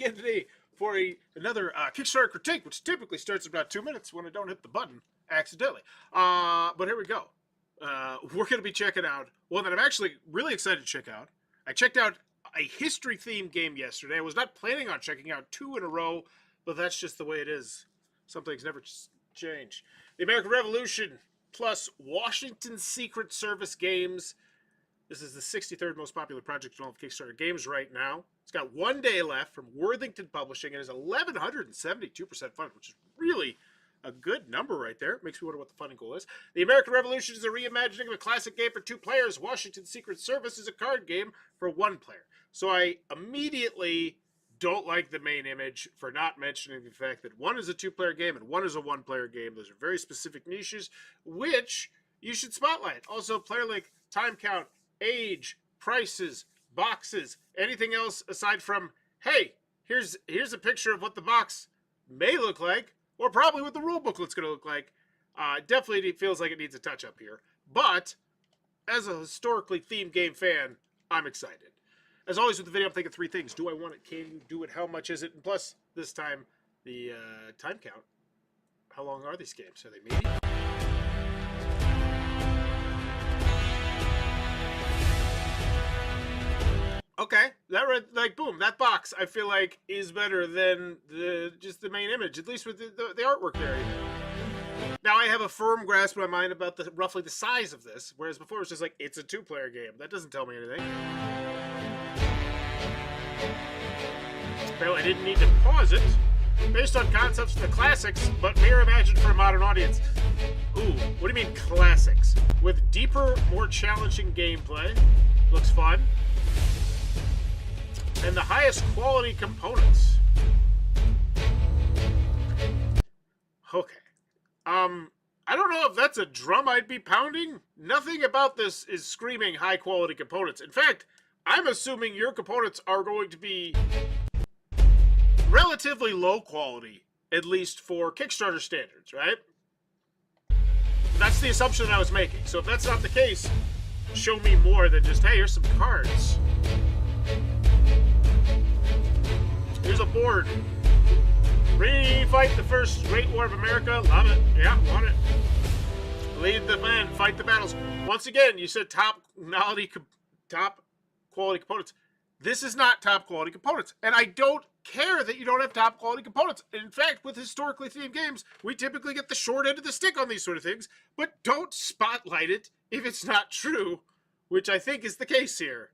again today for another Kickstarter critique, which typically starts about 2 minutes when I don't hit the button accidentally. But here we go. We're going to be checking out one that I'm actually really excited to check out. I checked out a history-themed game yesterday. I was not planning on checking out 2 in a row, but that's just the way it is. Some things never change. The American Revolution plus Washington Secret Service games. This is the 63rd most popular project in all of Kickstarter games right now. It's got 1 day left from Worthington Publishing. It is 1,172% funded, which is really a good number right there. It makes me wonder what the funding goal is. The American Revolution is a reimagining of a classic game for 2 players. Washington Secret Service is a card game for 1 player. So I immediately don't like the main image for not mentioning the fact that 1 is a 2-player game and 1 is a 1-player game. Those are very specific niches, which you should spotlight. Also, player link, time count, age, prices, boxes, anything else aside from, hey, here's a picture of what the box may look like, or probably what the rule booklet's going to look like. Definitely feels like it needs a touch-up here. But, as a historically themed game fan, I'm excited. As always with the video, I'm thinking 3 things. Do I want it? Can you do it? How much is it? And plus, this time, the time count. How long are these games? Are they maybe? Okay, that boom, that box I feel like is better than just the main image, at least with the artwork there. Now I have a firm grasp in my mind about roughly the size of this, whereas before it was just like, it's a 2-player game. That doesn't tell me anything. Well, I didn't need to pause it. Based on concepts from the classics, but mere imagined for a modern audience. Ooh, what do you mean classics? With deeper, more challenging gameplay. Looks fun. And the highest quality components. Okay. I don't know if that's a drum I'd be pounding. Nothing about this is screaming high quality components. In fact, I'm assuming your components are going to be relatively low quality, at least for Kickstarter standards, right? That's the assumption that I was making. So if that's not the case, show me more than just, hey, here's some cards. Here's a board. Re-fight the First Great War of America. Love it. Yeah, want it. Lead the men. Fight the battles. Once again, you said top quality components. This is not top quality components. And I don't care that you don't have top quality components. In fact, with historically themed games, we typically get the short end of the stick on these sort of things. But don't spotlight it if it's not true, which I think is the case here.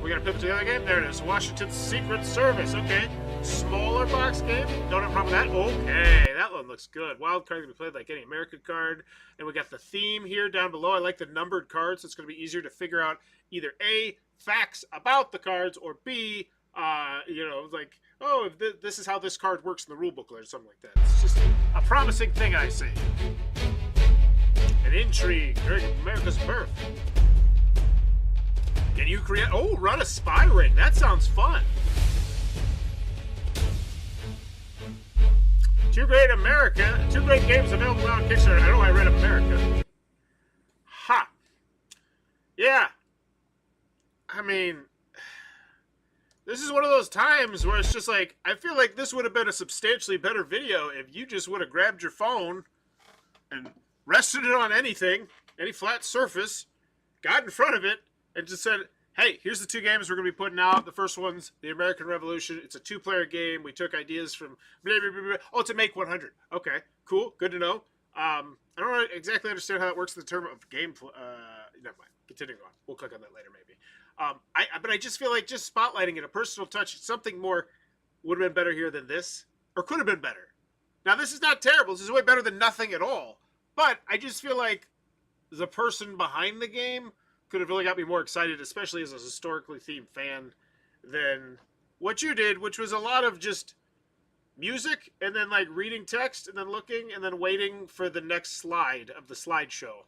We're going to pivot to the other game. There it is. Washington Secret Service. Okay. Smaller box game. Don't have a problem with that. Okay. That one looks good. Wild card can be played like any American card. And we got the theme here down below. I like the numbered cards. So it's going to be easier to figure out either A, facts about the cards, or B, like, oh, if this is how this card works in the rule booklet or something like that. It's just a promising thing, I see. An intrigue during America's birth. Can you create... Oh, run a spy ring. That sounds fun. 2 great games available on Kickstarter. I know I read America. Ha. Yeah. I mean, this is one of those times where it's just like, I feel like this would have been a substantially better video if you just would have grabbed your phone and rested it on anything, any flat surface, got in front of it, and just said, hey, here's the 2 games we're going to be putting out. The first one's the American Revolution. It's a 2-player game. We took ideas from blah, blah, blah, blah. Oh, it's a Make 100. Okay, cool. Good to know. I don't exactly understand how that works in the term of game. Never mind. Continuing on. We'll click on that later, maybe. But I just feel like just spotlighting it, a personal touch, something more would have been better here than this, or could have been better. Now, this is not terrible. This is way better than nothing at all. But I just feel like the person behind the game could have really got me more excited, especially as a historically themed fan, than what you did, which was a lot of just music and then like reading text and then looking and then waiting for the next slide of the slideshow.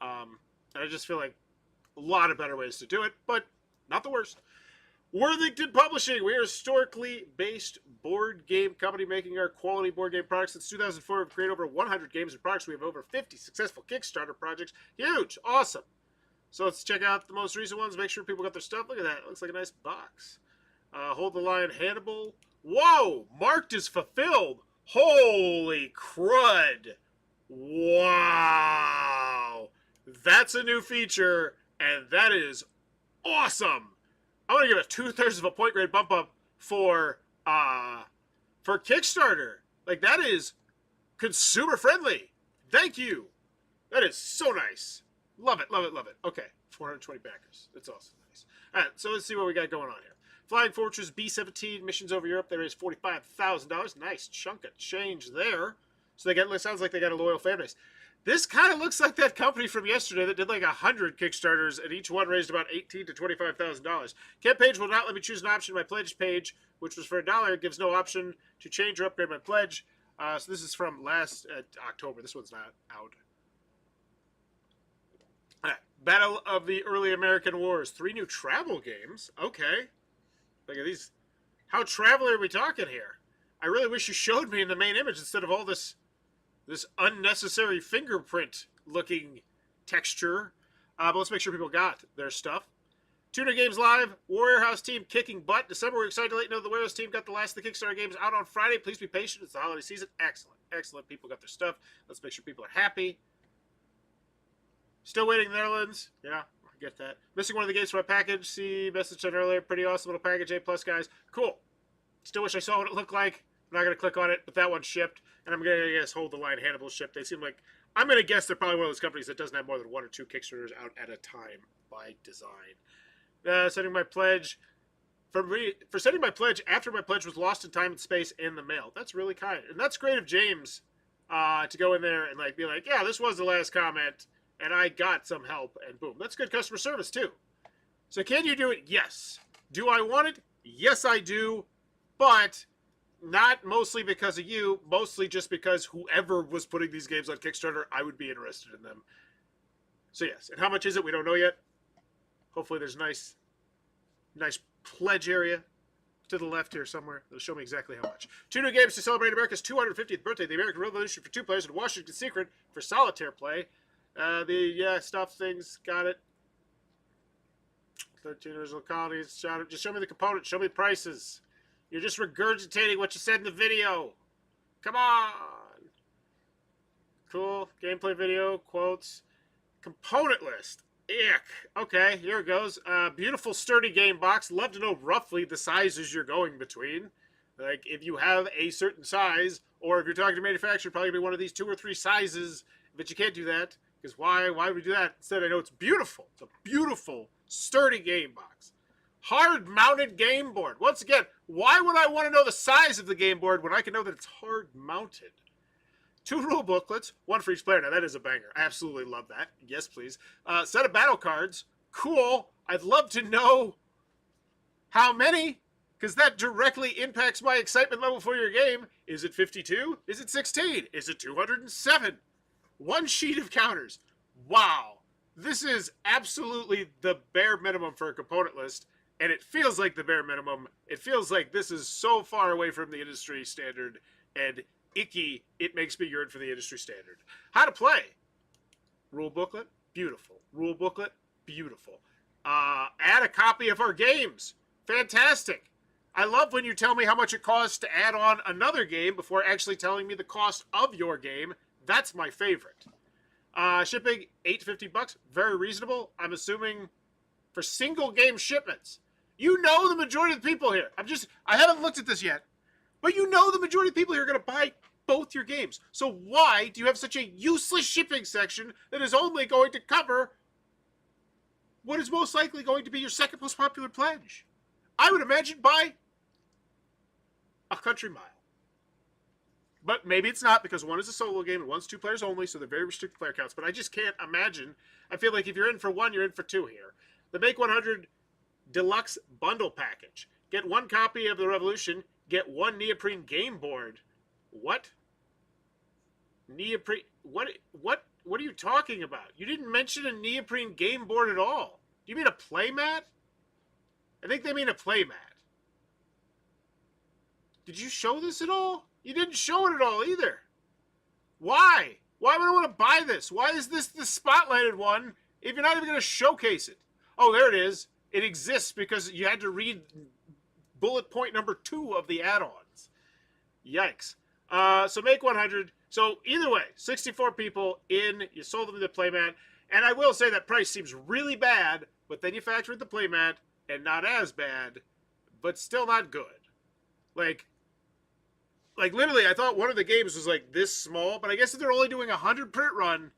And I just feel like a lot of better ways to do it, but not the worst. Worthington Publishing. We are a historically based board game company making our quality board game products. Since 2004, we've created over 100 games and products. We have over 50 successful Kickstarter projects. Huge. Awesome. So let's check out the most recent ones. Make sure people got their stuff. Look at that. It looks like a nice box. Hold the Line Hannibal. Whoa! Marked as fulfilled. Holy crud. Wow. That's a new feature, and that is awesome. I'm going to give it 2/3 of a point grade bump up for Kickstarter. Like, that is consumer friendly. Thank you. That is so nice. Love it, love it, love it. Okay, 420 backers. That's also nice. All right, so let's see what we got going on here. Flying Fortress B-17 missions over Europe. They raised $45,000. Nice chunk of change there. So they got. It sounds like they got a loyal fan base. This kind of looks like that company from yesterday that did like 100 Kickstarters, and each one raised about $18,000 to $25,000. Camp page will not let me choose an option. My pledge page, which was for $1, gives no option to change or upgrade my pledge. So this is from last October. This one's not out. All right. Battle of the Early American Wars. 3 new travel games. Okay. Look at these. How travel are we talking here? I really wish you showed me in the main image instead of all this unnecessary fingerprint-looking texture. But let's make sure people got their stuff. 2 new games live. Warrior House team kicking butt. December, we're excited to let you know the Warrior House team got the last of the Kickstarter games out on Friday. Please be patient. It's the holiday season. Excellent. Excellent. People got their stuff. Let's make sure people are happy. Still waiting in the Netherlands. Yeah, I get that. Missing one of the games from my package. See message sent earlier. Pretty awesome little package. A+, guys. Cool. Still wish I saw what it looked like. I'm not going to click on it, but that one shipped. And I'm going to guess Hold the Line Hannibal shipped. They seem like, I'm going to guess they're probably one of those companies that doesn't have more than 1 or 2 Kickstarters out at a time by design. Sending my pledge. For sending my pledge after my pledge was lost in time and space in the mail. That's really kind. And that's great of James to go in there and like be like, yeah, this was the last comment, and I got some help, and boom. That's good customer service, too. So can you do it? Yes. Do I want it? Yes, I do. But not mostly because of you, mostly just because whoever was putting these games on Kickstarter, I would be interested in them. So yes. And how much is it? We don't know yet. Hopefully there's a nice pledge area to the left here somewhere. It'll show me exactly how much. 2 new games to celebrate America's 250th birthday. The American Revolution for 2 players and Washington Secret for solitaire play. Stuff things. Got it. 13 original colonies. Just show me the components. Show me prices. You're just regurgitating what you said in the video. Come on. Cool. Gameplay video. Quotes. Component list. Ick. Okay, here it goes. Beautiful, sturdy game box. Love to know roughly the sizes you're going between. Like, if you have a certain size, or if you're talking to manufacturer, probably be one of these 2 or 3 sizes. But you can't do that. Because why would we do that? Instead, I know it's beautiful. It's a beautiful, sturdy game box. Hard-mounted game board. Once again, why would I want to know the size of the game board when I can know that it's hard-mounted? 2 rule booklets, 1 for each player. Now, that is a banger. I absolutely love that. Yes, please. Set of battle cards. Cool. I'd love to know how many, because that directly impacts my excitement level for your game. Is it 52? Is it 16? Is it 207? 1 sheet of counters. Wow. This is absolutely the bare minimum for a component list. And it feels like the bare minimum. It feels like this is so far away from the industry standard and icky, it makes me yearn for the industry standard. How to play. Rule booklet, beautiful. Rule booklet, beautiful. Add a copy of our games. Fantastic. I love when you tell me how much it costs to add on another game before actually telling me the cost of your game. That's my favorite. Shipping, $8 to $50. Very reasonable. I'm assuming for single game shipments. You know the majority of the people here. I haven't looked at this yet. But you know the majority of people here are going to buy both your games. So why do you have such a useless shipping section that is only going to cover what is most likely going to be your second most popular pledge? I would imagine by a country mile. But maybe it's not, because 1 is a solo game and 1's 2 players only, so they're very restricted player counts. But I just can't imagine. I feel like if you're in for 1, you're in for 2 here. The Make 100 Deluxe Bundle Package. Get 1 copy of the Revolution. Get 1 neoprene game board. What? Neoprene? What are you talking about? You didn't mention a neoprene game board at all. Do you mean a playmat? I think they mean a playmat. Did you show this at all? You didn't show it at all either. Why? Why would I want to buy this? Why is this the spotlighted one if you're not even going to showcase it. Oh, there it is. It exists because you had to read bullet point number 2 of the add-ons. Yikes. So make 100. So either way, 64 people in. You sold them the playmat. And I will say that price seems really bad, but then you factor in the playmat, and not as bad, but still not good. Like literally, I thought one of the games was like this small, but I guess if they're only doing a 100 print run,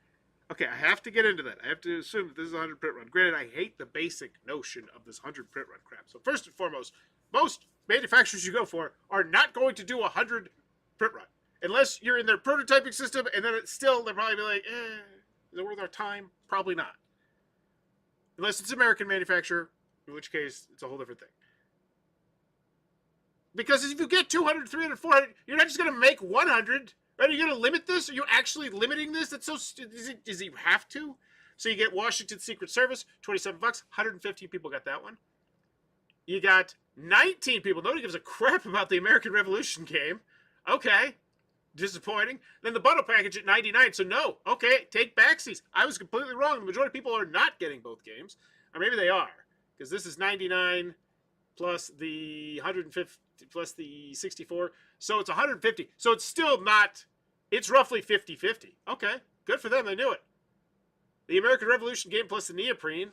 okay, I have to get into that. I have to assume that this is a 100 print run. Granted, I hate the basic notion of this 100 print run crap. So first and foremost, most manufacturers you go for are not going to do a 100 print run. Unless you're in their prototyping system, and then it's still, they'll probably be like, is it worth our time? Probably not. Unless it's an American manufacturer, in which case, it's a whole different thing. Because if you get 200, 300, 400, you're not just going to make 100. Right? Are you going to limit this? Are you actually limiting this? That's so... Does he have to? So you get Washington Secret Service, $27. 150 people got that one. You got 19 people. Nobody gives a crap about the American Revolution game. Okay. Disappointing. Then the bundle package at 99. So no. Okay. Take backsies. I was completely wrong. The majority of people are not getting both games. Or maybe they are. Because this is 99 plus the 150 plus the 64. So it's 150. So it's still not... It's roughly 50-50. Okay. Good for them. They knew it. The American Revolution game plus the neoprene.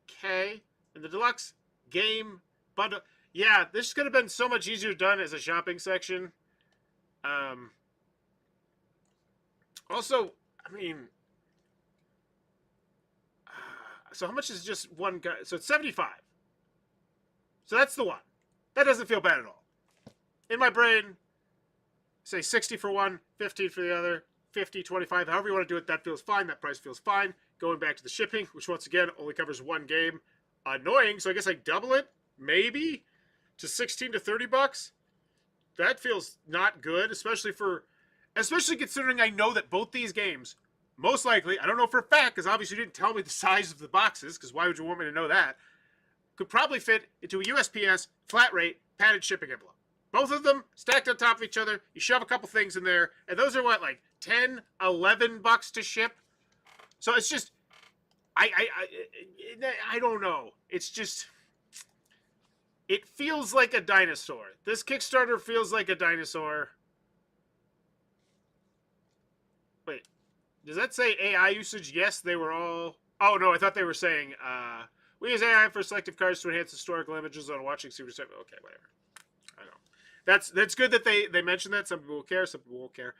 Okay. And the deluxe game bundle. Yeah, this could have been so much easier done as a shopping section. Also, I mean... so how much is just one guy? So it's 75. So that's the one. That doesn't feel bad at all. In my brain, say 60 for one, 15 for the other, 50, 25, however you want to do it, that feels fine. That price feels fine. Going back to the shipping, which once again only covers one game. Annoying, so I guess I double it, maybe, to 16 to 30 bucks. That feels not good, especially considering I know that both these games, most likely, I don't know for a fact, because obviously you didn't tell me the size of the boxes, because why would you want me to know that, could probably fit into a USPS flat rate padded shipping envelope. Both of them stacked on top of each other. You shove a couple things in there, and those are what, like 10, 11 bucks to ship. So it's just, I don't know. It's just, it feels like a dinosaur. This Kickstarter feels like a dinosaur. Wait, does that say AI usage? Yes, they were all. Oh no, I thought they were saying we use AI for selective cards to enhance historical images on watching Super 7. Okay, whatever. I know. That's good that they mentioned that. Some people will care, some people won't care.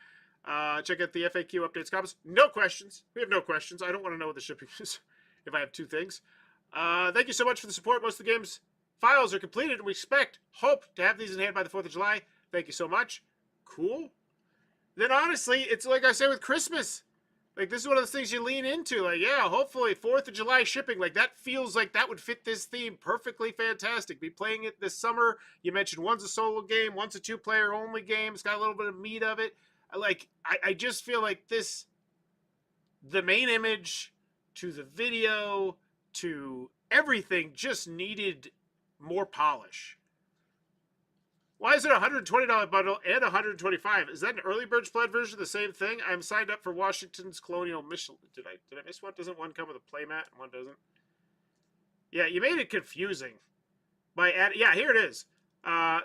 Check out the FAQ updates comments. No questions. We have no questions. I don't want to know what the shipping is if I have two things. Thank you so much for the support. Most of the game's files are completed, and we hope to have these in hand by the 4th of July. Thank you so much. Cool. Then honestly, it's like I say with Christmas. Like, this is one of those things you lean into. Like, yeah, hopefully 4th of July shipping. Like, that feels like that would fit this theme perfectly fantastic. Be playing it this summer. You mentioned one's a solo game, one's a two-player only game. It's got a little bit of meat of it. Like, I just feel like this, the main image to the video to everything just needed more polish. Why is it a $120 bundle and $125? Is that an early bird pledge version of the same thing? I'm signed up for Washington's Colonial Mission. Did I miss one? Doesn't one come with a playmat and one doesn't? Yeah, you made it confusing by adding. Yeah, here it is.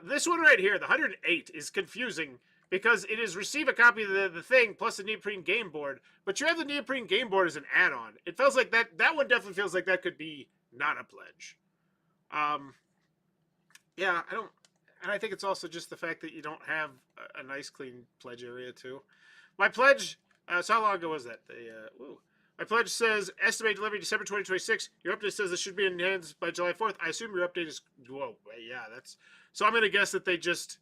This one right here, the 108, is confusing because it is receive a copy of the thing plus a neoprene game board, but you have the neoprene game board as an add-on. It feels like that one definitely feels like that could be not a pledge. Yeah, I don't. And I think it's also just the fact that you don't have a nice, clean pledge area, too. My pledge, so how long ago was that? My pledge says, estimate delivery December 2026. Your update says this should be in hands by July 4th. I assume your update is, whoa, yeah, that's, so I'm going to guess that they just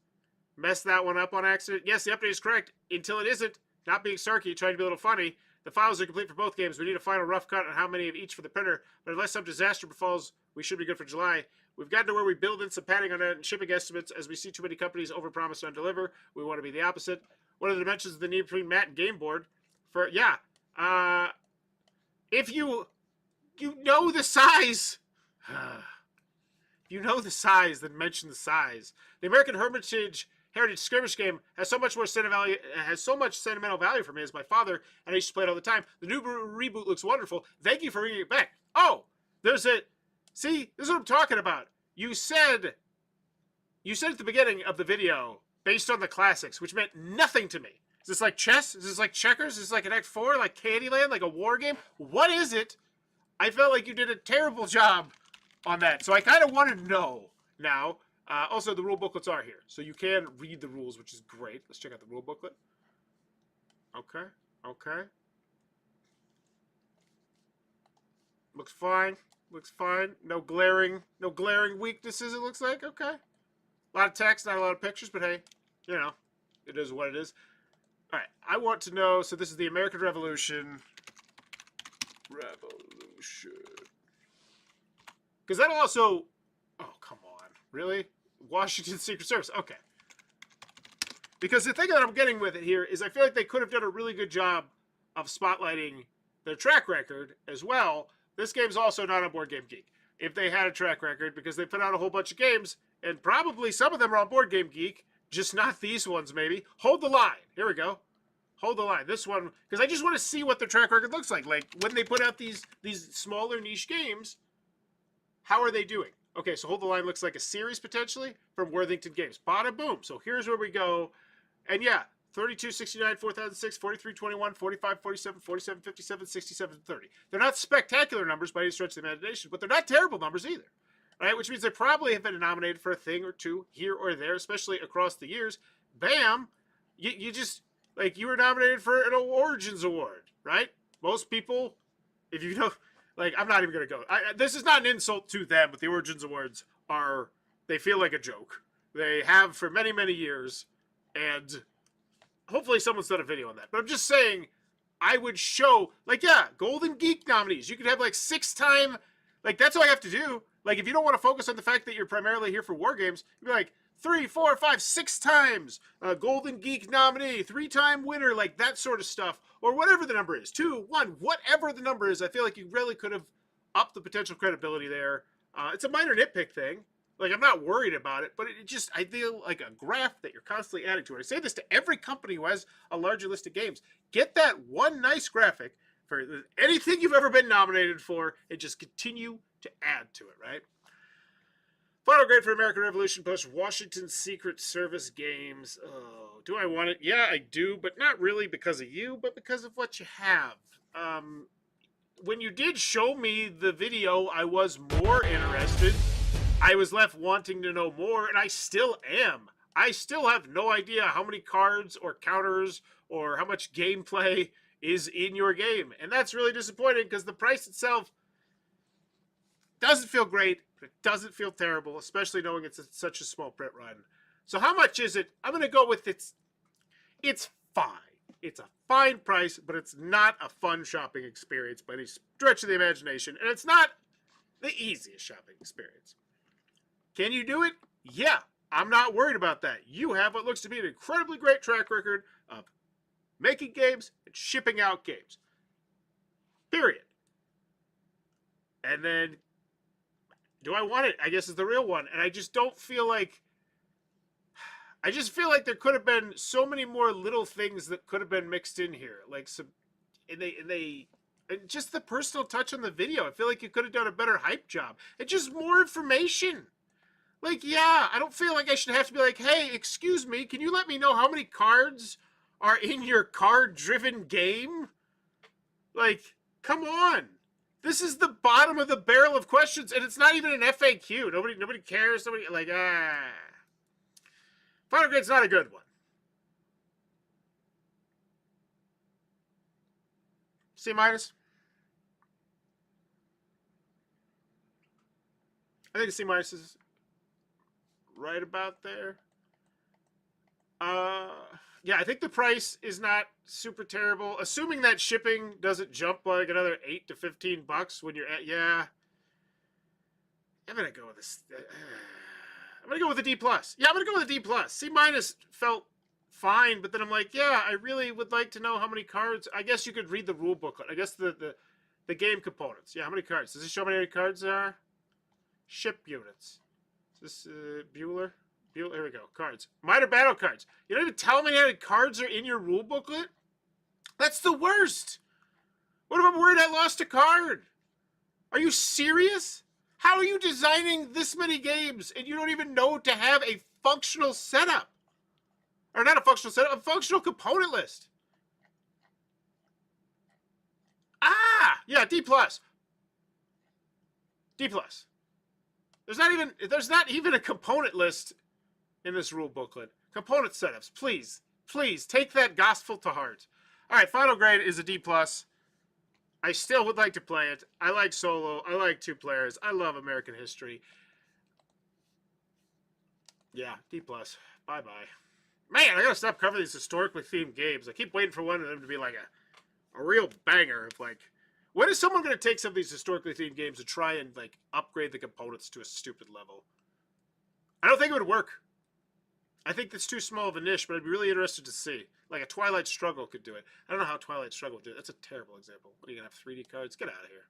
messed that one up on accident. Yes, the update is correct until it isn't. Not being snarky, trying to be a little funny. The files are complete for both games. We need a final rough cut on how many of each for the printer, but unless some disaster befalls, we should be good for July. We've gotten to where we build in some padding on that shipping estimates as we see too many companies overpromise and undeliver. We want to be the opposite. What are the dimensions of the neoprene mat and game board? For yeah, if you know the size, you know the size, then mention the size. The American Hermitage Heritage skirmish game has so much sentimental value for me as my father, and I used to play it all the time. The new reboot looks wonderful. Thank you for bringing it back. Oh, there's a... See, this is what I'm talking about. You said at the beginning of the video, based on the classics, which meant nothing to me. Is this like chess? Is this like checkers? Is this like an Act 4? Like Candyland? Like a war game? What is it? I felt like you did a terrible job on that. So I kind of want to know now. Also, the rule booklets are here. So you can read the rules, which is great. Let's check out the rule booklet. Okay. Okay. Looks fine. Looks fine. No glaring weaknesses, it looks like. Okay. A lot of text, not a lot of pictures, but hey, you know, it is what it is. All right. I want to know, so this is the American Revolution. Because that'll also... Oh, come on. Really? Washington Secret Service. Okay. Because the thing that I'm getting with it here is I feel like they could have done a really good job of spotlighting their track record as well. This game's also not on Board Game Geek. If they had a track record, because they put out a whole bunch of games, and probably some of them are on Board Game Geek, just not these ones, maybe. Hold the line. Here we go. Hold the line. This one, because I just want to see what their track record looks like. Like, when they put out these smaller niche games, how are they doing? Okay, so Hold the Line looks like a series, potentially, from Worthington Games. Bada boom. So here's where we go. And yeah, 32, 69, 4006, 43, 21, 45, 47, 47, 57, 67, 30. They're not spectacular numbers by any stretch of the imagination, but they're not terrible numbers either. Right? Which means they probably have been nominated for a thing or two here or there, especially across the years. Bam! You just... Like, you were nominated for an Origins Award, right? Most people, if you know, like, I'm not even going to go. This is not an insult to them, but the Origins Awards are, they feel like a joke. They have for many, many years, and hopefully someone's done a video on that. But I'm just saying, I would show, like, yeah, Golden Geek nominees. You could have, like, 6-time, like, that's all I have to do. Like, if you don't want to focus on the fact that you're primarily here for war games, you'd be like, 3, 4, 5, 6 times Golden Geek nominee, 3-time winner, like that sort of stuff, or whatever the number is, 2, 1, whatever the number is. I feel like you really could have upped the potential credibility there. It's a minor nitpick thing. Like, I'm not worried about it, but it just, I feel like a graph that you're constantly adding to it. I say this to every company who has a larger list of games. Get that one nice graphic for anything you've ever been nominated for and just continue to add to it, right? Final grade for American Revolution plus Washington Secret Service games. Oh, do I want it? Yeah, I do, but not really because of you, but because of what you have. When you did show me the video, I was more interested. I was left wanting to know more, and I still am. I still have no idea how many cards or counters or how much gameplay is in your game. And that's really disappointing because the price itself doesn't feel great, but it doesn't feel terrible, especially knowing it's such a small print run. So how much is it? I'm going to go with it's fine. It's a fine price, but it's not a fun shopping experience by any stretch of the imagination. And it's not the easiest shopping experience. Can you do it? Yeah, I'm not worried about that. You have what looks to be an incredibly great track record of making games and shipping out games. Period. And then, do I want it? I guess is the real one. And I just don't feel like... I just feel like there could have been so many more little things that could have been mixed in here. Like some... And just the personal touch on the video. I feel like you could have done a better hype job. And just more information. Like, yeah, I don't feel like I should have to be like, hey, excuse me, can you let me know how many cards are in your card-driven game? Like, come on. This is the bottom of the barrel of questions, and it's not even an FAQ. Nobody cares. Nobody, like, Final grade's not a good one. C minus. I think a C minus is right about there. Yeah, I think the price is not super terrible. Assuming that shipping doesn't jump like another $8 to $15 when you're at, yeah. I'm gonna go with this. I'm gonna go with a D plus. Yeah, I'm gonna go with a D plus. C minus felt fine, but then I'm like, yeah, I really would like to know how many cards. I guess you could read the rule booklet. I guess the game components. Yeah, how many cards? Does it show how many cards there are? Ship units. Is this Bueller? Here we go. Cards. Minor battle cards. You don't even tell me how many cards are in your rule booklet? That's the worst. What if I'm worried I lost a card? Are you serious? How are you designing this many games and you don't even know to have a functional setup? Or not a functional setup, a functional component list. Ah! Yeah, D+. D+. There's not even a component list in this rule booklet. Component setups, please. Please, take that gospel to heart. Alright, final grade is a D+. I still would like to play it. I like solo. I like 2 players. I love American history. Yeah, D+. Bye-bye. Man, I gotta stop covering these historically themed games. I keep waiting for one of them to be like a real banger of like, when is someone gonna take some of these historically themed games and try and like upgrade the components to a stupid level? I don't think it would work. I think that's too small of a niche, but I'd be really interested to see. Like a Twilight Struggle could do it. I don't know how Twilight Struggle would do it. That's a terrible example. What are you gonna have 3D cards? Get out of here.